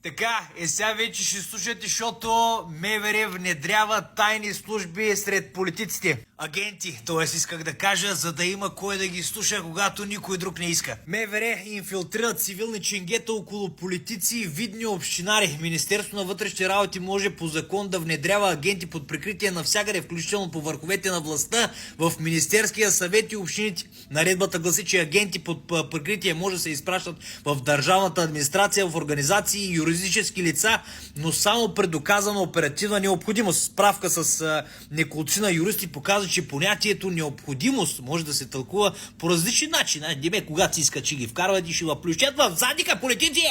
Така, сега вече ще слушате, защото МВР внедрява тайни служби сред политиците. Агенти, т.е. исках да кажа, за да има кой да ги слуша, когато никой друг не иска. МВР инфилтрират цивилни ченгета около политици и видни общинари. Министерството на вътрешните работи може по закон да внедрява агенти под прикритие навсякъде, включително по върховете на властта, в Министерския съвет и общините. Наредбата гласи, че агенти под прикритие може да се изпращат в държавната администрация, в организации и юридически лица, но само при доказана оперативна необходимост. Справка с неколцина юристи показва, че понятието необходимост може да се тълкува по различни начини. Деме, когато си иска, че ги вкарват и ще въплющят в задника политици!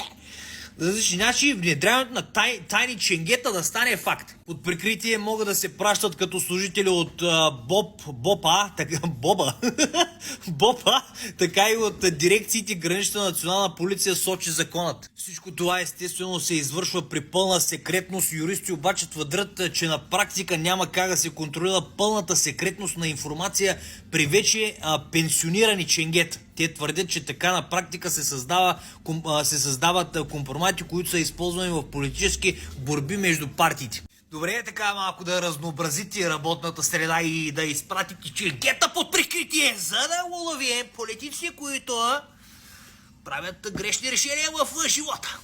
Различни начини внедряването на тайни ченгета да стане факт. Под прикритие могат да се пращат като служители от БОПА, така и от дирекциите Гранична национална полиция сочи законът. Всичко това естествено се извършва при пълна секретност. Юристи обаче твърдят, че на практика няма как да се контролира пълната секретност на информация при вече пенсионирани ченгета. Те твърдят, че така на практика се създават компромати, които са използвани в политически борби между партиите. Добре е така малко да разнообразите работната среда и да изпратите ченгета под прикритие, за да уловим политици, които правят грешни решения в живота.